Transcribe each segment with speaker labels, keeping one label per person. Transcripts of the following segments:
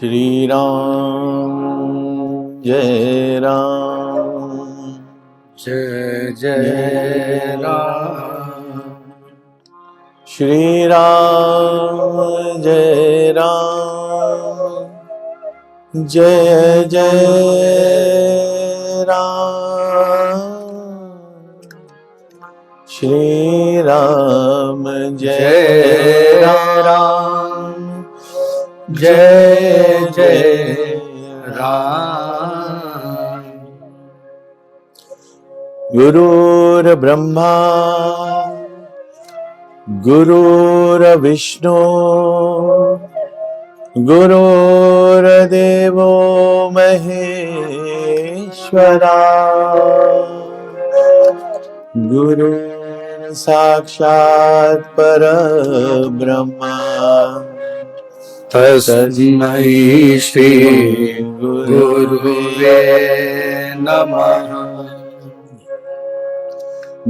Speaker 1: श्री राम जय राम
Speaker 2: जय जय राम।
Speaker 1: श्री राम जय राम जय जय राम। श्री राम जय राम
Speaker 2: जय जय राम।
Speaker 1: गुरुर्ब्रह्मा गुरुर्विष्णु गुरुर्देवो महेश्वरा। गुरु साक्षात् परब्रह्मा
Speaker 2: तस्मै श्री गुरुवे नमः।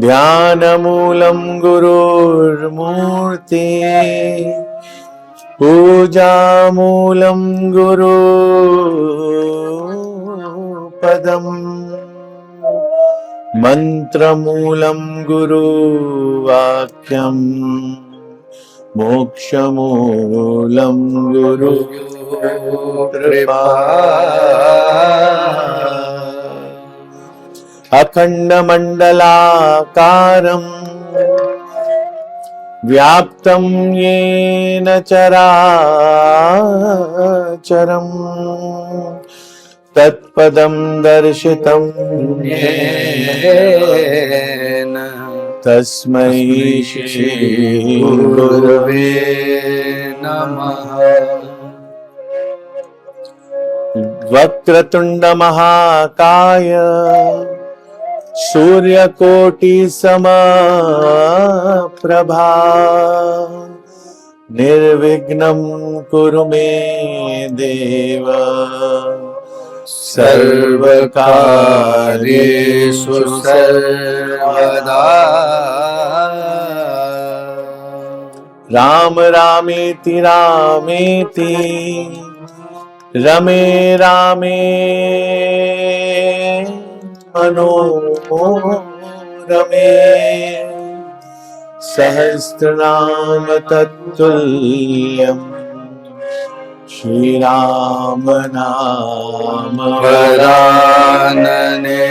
Speaker 1: ध्यानमूलं गुरुर्मूर्ति पूजामूलं गुरुपदम् मंत्रमूलं गुरुवाक्यम् मोक्षमूलं गुरु कृपा। अखण्डमण्डलाकारं व्याप्तं येन चराचरं तत्पदं दर्शितं येन तस्मै श्री गुरवे
Speaker 2: नमः।
Speaker 1: वक्रतुंड महाकाय सूर्यकोटि समप्रभा निर्विघ्नं कुरु मे देव सर्वकार्येषु सर्वदा। राम रामेति रामेति रमे रामे मनोरमे सहस्रनाम तत्तुल्यम् श्रीराम नाम
Speaker 2: वरानने।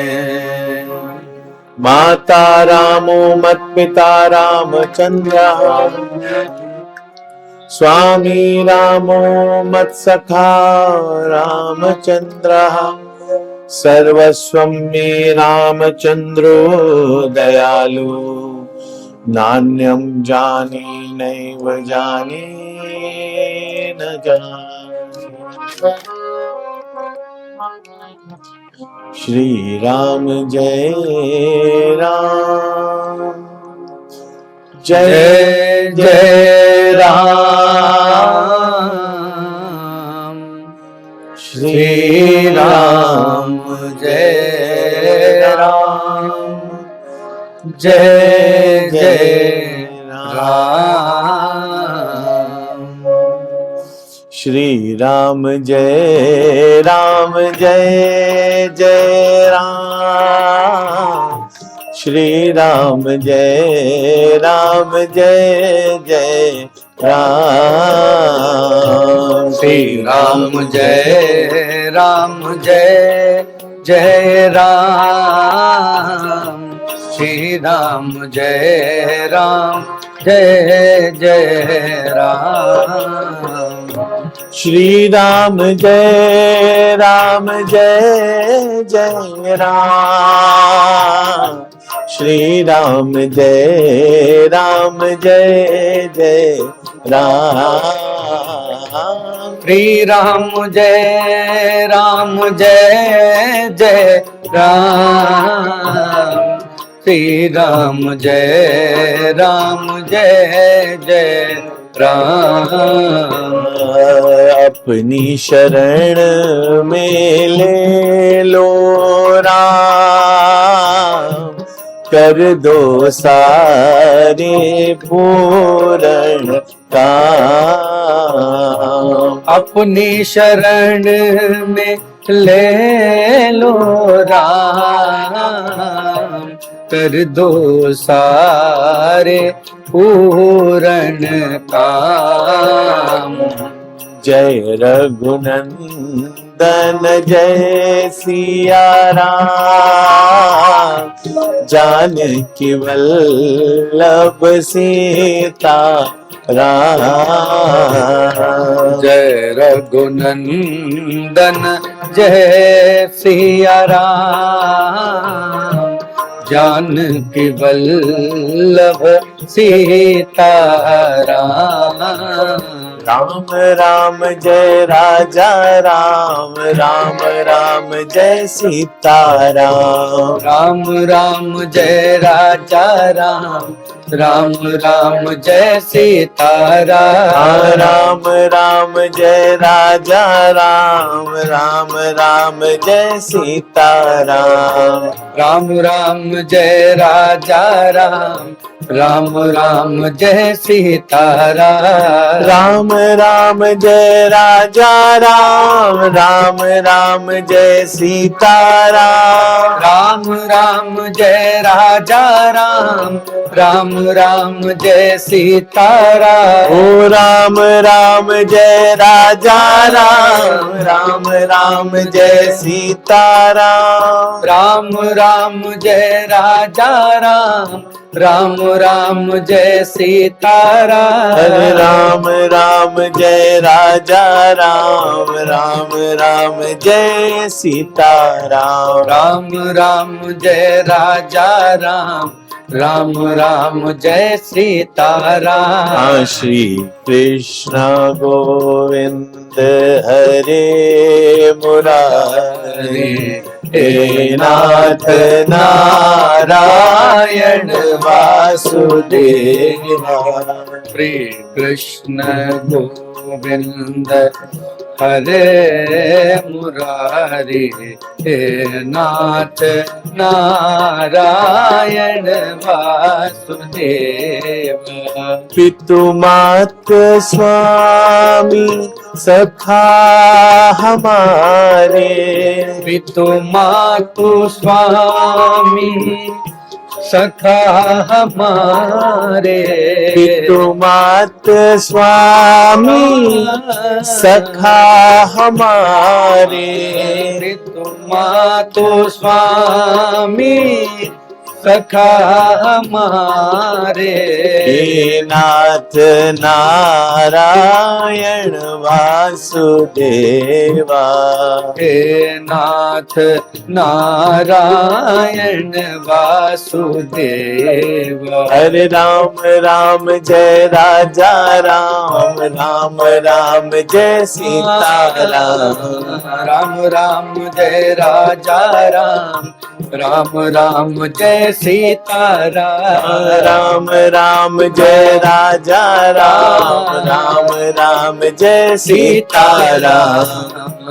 Speaker 1: माता रामो मत्पिता रामचन्द्रः स्वामी रामो मत्सखा रामचन्द्रः सर्वस्वं मे रामचन्द्रो दयालु नान्यं जाने नैव जाने न जाने। श्री राम जय राम जय जय
Speaker 2: राम।
Speaker 1: श्री
Speaker 2: राम जय राम जय जय राम।
Speaker 1: श्री राम जय जय राम। श्री राम जय जय राम।
Speaker 2: श्री राम जय जय राम। श्री राम जय जय राम।
Speaker 1: श्री राम जय जय राम। श्री राम जय जय राम।
Speaker 2: श्री राम जय जय राम। श्री राम जय जय राम।
Speaker 1: अपनी शरण में ले लो राम कर दो सारे पूर्ण काम।
Speaker 2: अपनी शरण में ले लो राम, कर दो सारे पूर्ण काम।
Speaker 1: जय रघुनंदन जय सिया राम, जानकी वल्लभ सीता राम।
Speaker 2: जय रघुनंदन जय सिया राम, जानकी वल्लभ सीता राम।
Speaker 1: राम राम जय राजा राम, राम राम जय सीता राम।
Speaker 2: राम राम जय राजा राम, राम राम जय सीता राम।
Speaker 1: राम राम जय राजा राम, राम राम जय सीता राम।
Speaker 2: राम राम जय राजा राम, राम राम जय सीता राम।
Speaker 1: राम राम जय राजा राम, राम राम जय सीता राम।
Speaker 2: राम राम जय राजा राम, राम राम जय सीता राम।
Speaker 1: ओ राम राम जय राजा राम, राम राम जय सीता राम।
Speaker 2: राम राम जय राजा राम, राम राम जय सीता
Speaker 1: हरे
Speaker 2: राम।
Speaker 1: राम राम जय राजा राम, राम राम जय सीता राम।
Speaker 2: राम राम जय राजा राम, राम राम जय सीता राम।
Speaker 1: श्री कृष्ण गोविंद हरे मुरारी, हे नाथ नारायण वासुदेवा।
Speaker 2: श्री कृष्ण गोविंद हरे मुरारी, हे नाथ नारायण वासुदेव।
Speaker 1: पितुमात स्वामी सखा हमारे,
Speaker 2: पितु मातु स्वामी सखा हमारे।
Speaker 1: पितुमात स्वामी सखा हमारे।
Speaker 2: पितु मातु स्वामी सखा हमारे।
Speaker 1: हे नाथ नारायण वासुदेवा।
Speaker 2: हे नाथ नारायण वासुदेव।
Speaker 1: हरे राम राम जय राजा राम, राम राम जय सीता राम।
Speaker 2: राम राम जय राजा राम, राम राम जय सीता राम।
Speaker 1: राम राम जय राजा राम, राम राम जय सीता राम।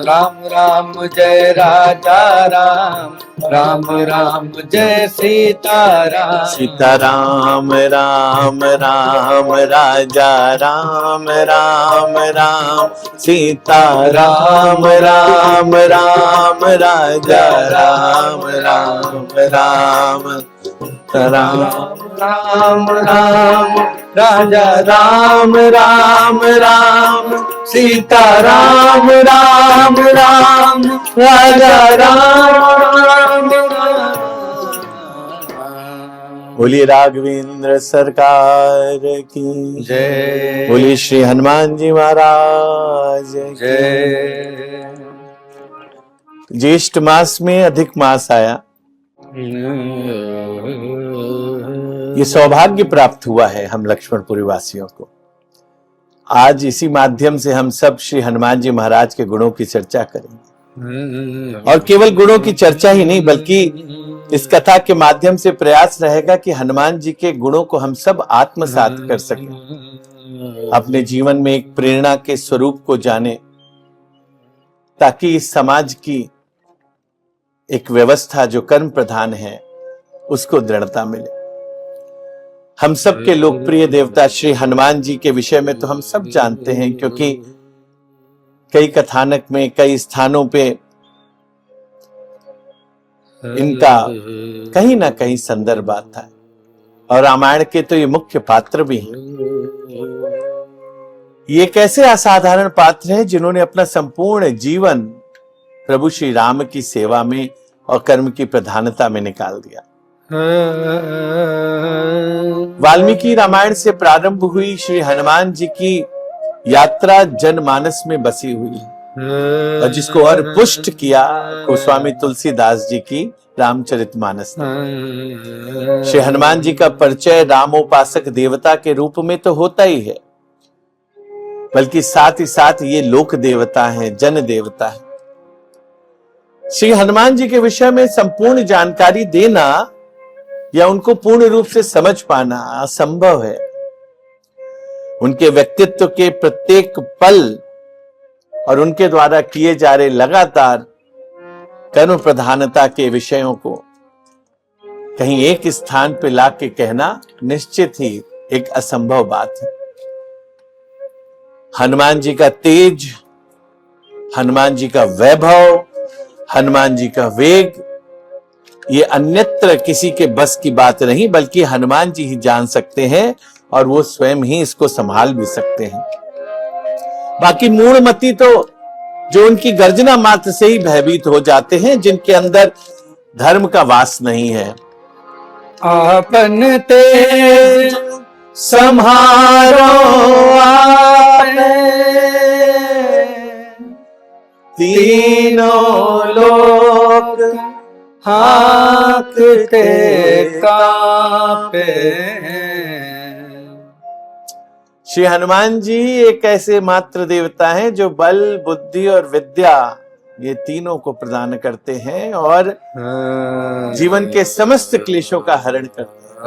Speaker 2: राम राम जय राजा राम, राम राम जय सीता राम।
Speaker 1: सीता राम राम राम राजा राम, राम राम सीता राम, राम राम राजा राम, राम राम राम
Speaker 2: राम राम राजा
Speaker 1: राम राम राम सीता राम, राम राम राजा राम। बोलिए राघवेंद्र सरकार की
Speaker 2: जय।
Speaker 1: बोलिए श्री हनुमान जी महाराज की
Speaker 2: जय।
Speaker 1: ज्येष्ठ मास में अधिक मास आया, ये सौभाग्य प्राप्त हुआ है हम लक्ष्मणपुरी वासियों को। आज इसी माध्यम से हम सब श्री हनुमान जी महाराज के गुणों की चर्चा करेंगे, और केवल गुणों की चर्चा ही नहीं बल्कि इस कथा के माध्यम से प्रयास रहेगा कि हनुमान जी के गुणों को हम सब आत्मसात कर सकें, अपने जीवन में एक प्रेरणा के स्वरूप को जाने, ताकि इस समाज की एक व्यवस्था जो कर्म प्रधान है उसको दृढ़ता मिले। हम सबके लोकप्रिय देवता श्री हनुमान जी के विषय में तो हम सब जानते हैं, क्योंकि कई कथानक में, कई स्थानों पे इनका कहीं ना कहीं संदर्भ आता है, और रामायण के तो ये मुख्य पात्र भी हैं। ये कैसे असाधारण पात्र हैं जिन्होंने अपना संपूर्ण जीवन प्रभु श्री राम की सेवा में और कर्म की प्रधानता में निकाल दिया। वाल्मीकि रामायण से प्रारंभ हुई श्री हनुमान जी की यात्रा जनमानस में बसी हुई है, और जिसको और पुष्ट किया गोस्वामी तुलसीदास जी की रामचरितमानस ने। श्री हनुमान जी का परिचय रामोपासक देवता के रूप में तो होता ही है, बल्कि साथ ही साथ ये लोक देवता हैं, जन देवता है। श्री हनुमान जी के विषय में संपूर्ण जानकारी देना या उनको पूर्ण रूप से समझ पाना असंभव है। उनके व्यक्तित्व के प्रत्येक पल और उनके द्वारा किए जा रहे लगातार कर्म प्रधानता के विषयों को कहीं एक स्थान पे ला के कहना निश्चित ही एक असंभव बात है। हनुमान जी का तेज, हनुमान जी का वैभव, हनुमान जी का वेग, ये अन्यत्र किसी के बस की बात नहीं, बल्कि हनुमान जी ही जान सकते हैं, और वो स्वयं ही इसको संभाल भी सकते हैं। बाकी मूढ़मती तो जो उनकी गर्जना मात्र से ही भयभीत हो जाते हैं, जिनके अंदर धर्म का वास नहीं है।
Speaker 2: आपन तेज सम्हारो आपने, तीनों लोक हाँकते कांपे।
Speaker 1: श्री हनुमान जी एक ऐसे मात्र देवता हैं जो बल, बुद्धि और विद्या ये तीनों को प्रदान करते हैं और जीवन के समस्त क्लेशों का हरण करते हैं।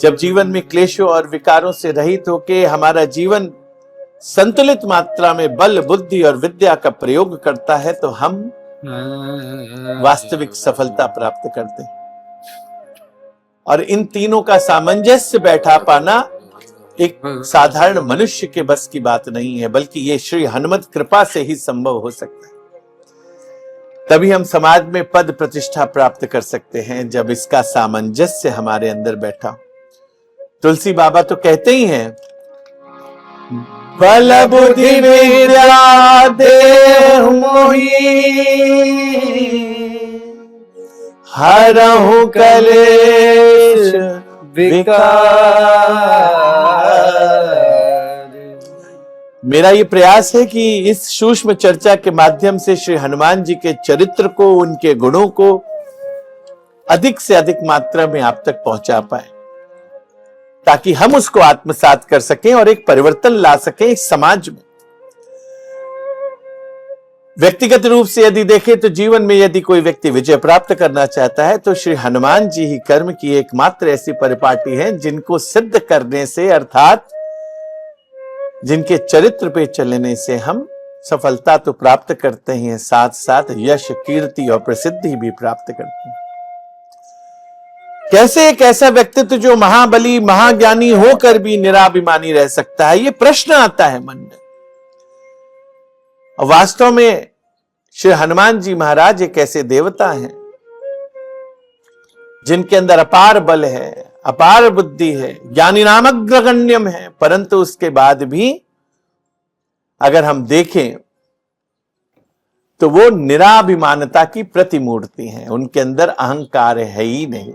Speaker 1: जब जीवन में क्लेशों और विकारों से रहित होके हमारा जीवन संतुलित मात्रा में बल, बुद्धि और विद्या का प्रयोग करता है, तो हम वास्तविक सफलता प्राप्त करते हैं। और इन तीनों का सामंजस्य बैठा पाना एक साधारण मनुष्य के बस की बात नहीं है, बल्कि ये श्री हनुमत कृपा से ही संभव हो सकता है। तभी हम समाज में पद प्रतिष्ठा प्राप्त कर सकते हैं, जब इसका सामंजस्य हमारे अंदर बैठा हो। तुलसी बाबा तो कहते ही हैं, बल बुद्धि विद्या देहु मोहि, हरहु कलेश विकार। मेरा ये प्रयास है कि इस सूक्ष्म चर्चा के माध्यम से श्री हनुमान जी के चरित्र को, उनके गुणों को अधिक से अधिक मात्रा में आप तक पहुंचा पाए, ताकि हम उसको आत्मसात कर सकें और एक परिवर्तन ला सकें इस समाज में। व्यक्तिगत रूप से यदि देखें तो जीवन में यदि कोई व्यक्ति विजय प्राप्त करना चाहता है, तो श्री हनुमान जी ही कर्म की एकमात्र ऐसी परिपाटी है जिनको सिद्ध करने से, अर्थात जिनके चरित्र पे चलने से हम सफलता तो प्राप्त करते हैं, साथ साथ यश, कीर्ति और प्रसिद्धि भी प्राप्त करते हैं। कैसे एक ऐसा व्यक्तित्व जो महाबली, महाज्ञानी होकर भी निराभिमानी रह सकता है, ये प्रश्न आता है मन में। और वास्तव में श्री हनुमान जी महाराज एक ऐसे देवता हैं जिनके अंदर अपार बल है, अपार बुद्धि है, ज्ञानी नामक अग्रगण्यम है, परंतु उसके बाद भी अगर हम देखें तो वो निराभिमानता की प्रतिमूर्ति हैं। उनके अंदर अहंकार है ही नहीं।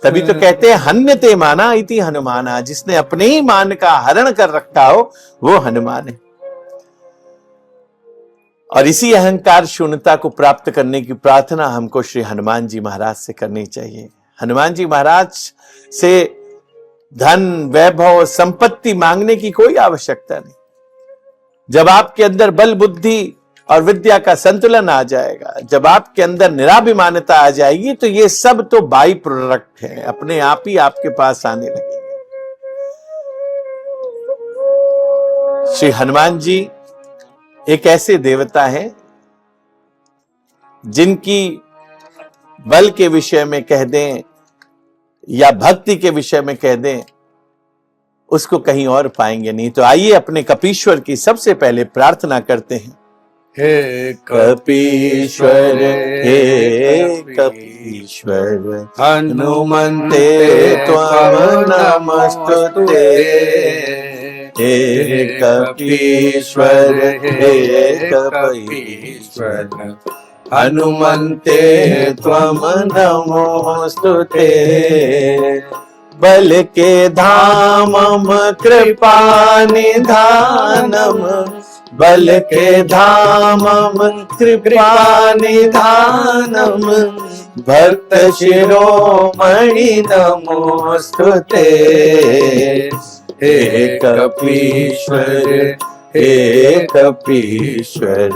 Speaker 1: तभी तो कहते हैं हन्यते माना इति हनुमाना, जिसने अपने ही मान का हरण कर रखा हो वो हनुमान है। और इसी अहंकार शून्यता को प्राप्त करने की प्रार्थना हमको श्री हनुमान जी महाराज से करनी चाहिए। हनुमान जी महाराज से धन, वैभव, संपत्ति मांगने की कोई आवश्यकता नहीं। जब आपके अंदर बल, बुद्धि और विद्या का संतुलन आ जाएगा, जब आपके अंदर निराभिमानता आ जाएगी, तो ये सब तो बाई प्रोडक्ट है, अपने आप ही आपके पास आने लगेंगे। श्री हनुमान जी एक ऐसे देवता हैं जिनकी बल के विषय में कह दें या भक्ति के विषय में कह दें, उसको कहीं और पाएंगे नहीं। तो आइए अपने कपीश्वर की सबसे पहले प्रार्थना करते हैं।
Speaker 2: हे
Speaker 1: कपीश्वर हे कपीश्वर हनुमन्ते त्वं नमस्तुते। हे कपीश्वर हे कपीश्वर हनुमन्ते त्वं नमोस्तुते। बल के धामम कृपा निधानम, बल के धामम कृपा निधानम, भक्त शिरोमणि नमोस्तुते। हे कपीश्वर हे कपीश्वर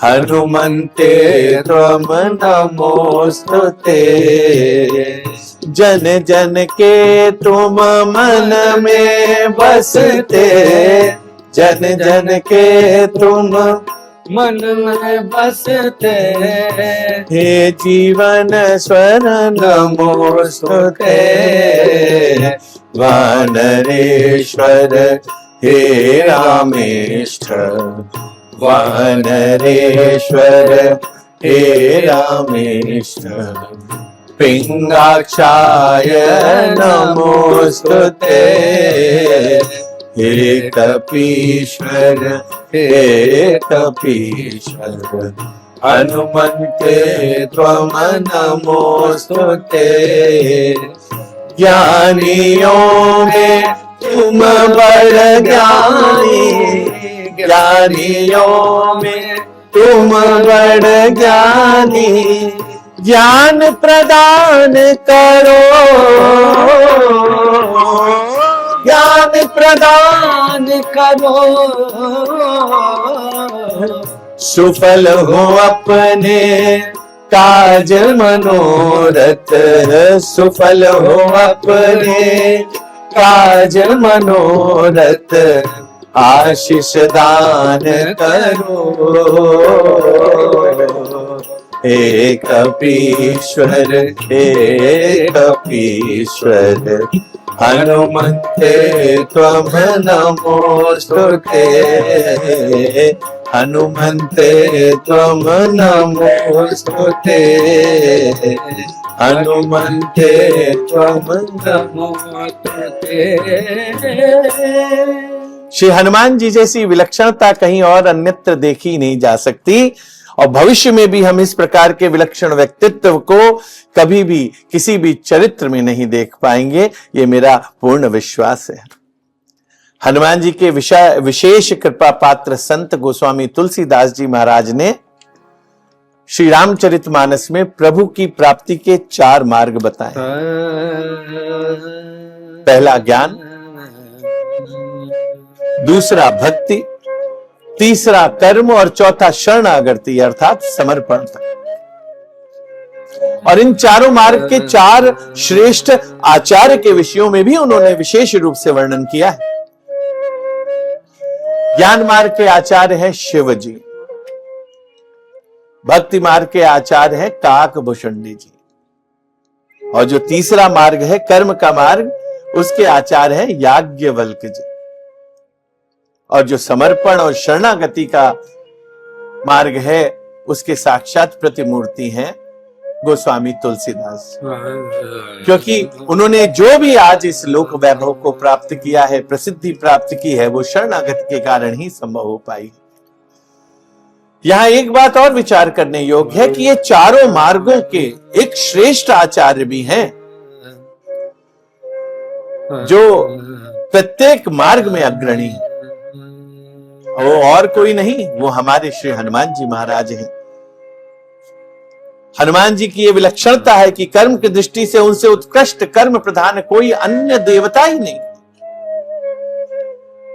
Speaker 1: हनुमन्ते त्वं नमोस्तुते। जन जन के तुम मन में बसते, जन जन के तुम
Speaker 2: मन में बसते।
Speaker 1: हे जीवन स्वर नमोस्तुते। वानरेश्वर हे रामेश्वर, वानरेश्वर हे रामेश्वर, पिंगाक्षाय नमोस्तुते। हे कपीश्वर हे कपीश्वर हनुमन्ते त्वं नमोस्तुते। ज्ञानियों में तुम बड़ ज्ञानी, ज्ञानियों में तुम बड़ ज्ञानी, ज्ञान प्रदान करो, ज्ञान प्रदान करो। सुफल हो अपने काज मनोरथ, सुफल हो अपने काज मनोरथ, आशीष दान करो। हे कपीश्वर हे कपीश्वर हनुमन्ते त्वं नमोस्तुते। हनुमन्ते त्वं नमोस्तुते। हनुमन्ते त्वं नमोस्तुते। श्री हनुमान जी जैसी विलक्षणता कहीं और अन्यत्र देखी नहीं जा सकती, और भविष्य में भी हम इस प्रकार के विलक्षण व्यक्तित्व को कभी भी किसी भी चरित्र में नहीं देख पाएंगे, ये मेरा पूर्ण विश्वास है। हनुमान जी के विशेष कृपा पात्र संत गोस्वामी तुलसीदास जी महाराज ने श्री रामचरितमानस में प्रभु की प्राप्ति के 4 मार्ग बताए। पहला ज्ञान, दूसरा भक्ति, तीसरा कर्म और चौथा शरणागति अर्थात समर्पण। और इन चारों मार्ग के 4 श्रेष्ठ आचार्य के विषयों में भी उन्होंने विशेष रूप से वर्णन किया है। ज्ञान मार्ग के आचार्य है शिव जी, भक्ति मार्ग के आचार्य है काकभूषणी जी, और जो तीसरा मार्ग है कर्म का मार्ग, उसके आचार्य है याज्ञवल्क्य जी, और जो समर्पण और शरणागति का मार्ग है उसके साक्षात प्रतिमूर्ति हैं गोस्वामी तुलसीदास। क्योंकि उन्होंने जो भी आज इस लोक वैभव को प्राप्त किया है, प्रसिद्धि प्राप्त की है, वो शरणागति के कारण ही संभव हो पाई। यहां एक बात और विचार करने योग्य है कि ये चारों मार्गों के एक श्रेष्ठ आचार्य भी हैं, जो प्रत्येक मार्ग में अग्रणी है। वो और कोई नहीं, वो हमारे श्री हनुमान जी महाराज हैं। हनुमान जी की ये विलक्षणता है कि कर्म की दृष्टि से उनसे उत्कृष्ट कर्म प्रधान कोई अन्य देवता ही नहीं,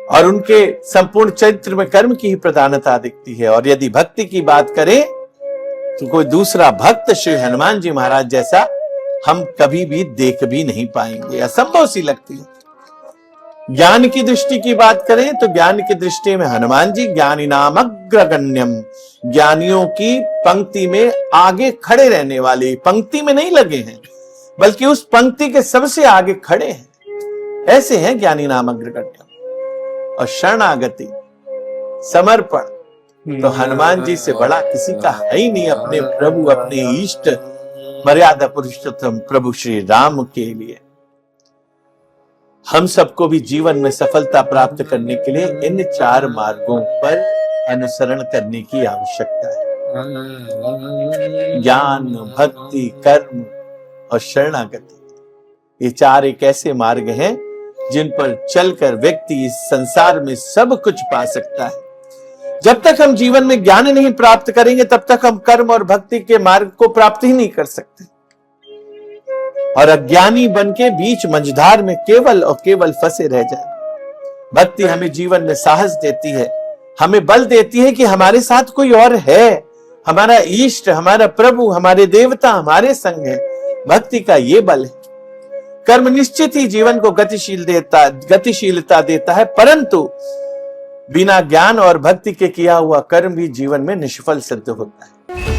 Speaker 1: और उनके संपूर्ण चरित्र में कर्म की ही प्रधानता दिखती है। और यदि भक्ति की बात करें तो कोई दूसरा भक्त श्री हनुमान जी महाराज जैसा हम कभी भी देख भी नहीं पाएंगे, असंभव सी लगती है। ज्ञान की दृष्टि की बात करें तो ज्ञान की दृष्टि में हनुमान जी ज्ञानी नाम अग्रगण्यम, ज्ञानियों की पंक्ति में आगे खड़े रहने वाले, पंक्ति में नहीं लगे हैं बल्कि उस पंक्ति के सबसे आगे खड़े हैं, ऐसे हैं ज्ञानी नाम अग्रगण्यम। और शरणागति, समर्पण तो हनुमान जी से बड़ा किसी का है ही नहीं अपने प्रभु, अपने इष्ट मर्यादा पुरुषोत्तम प्रभु श्री राम के लिए। हम सबको भी जीवन में सफलता प्राप्त करने के लिए इन 4 मार्गों पर अनुसरण करने की आवश्यकता है। ज्ञान, भक्ति, कर्म और शरणागति, ये 4 एक ऐसे मार्ग हैं जिन पर चलकर व्यक्ति इस संसार में सब कुछ पा सकता है। जब तक हम जीवन में ज्ञान नहीं प्राप्त करेंगे तब तक हम कर्म और भक्ति के मार्ग को प्राप्त ही नहीं कर सकते, और अज्ञानी बन के बीच मंझधार में केवल और केवल फंसे रह जाए। भक्ति हमें जीवन में साहस देती है, हमें बल देती है कि हमारे साथ कोई और है, हमारा इष्ट, हमारा प्रभु, हमारे देवता हमारे संग है। भक्ति का ये बल है। कर्म निश्चित ही जीवन को गतिशीलता देता है, परंतु बिना ज्ञान और भक्ति के किया हुआ कर्म भी जीवन में निष्फल सिद्ध होता है।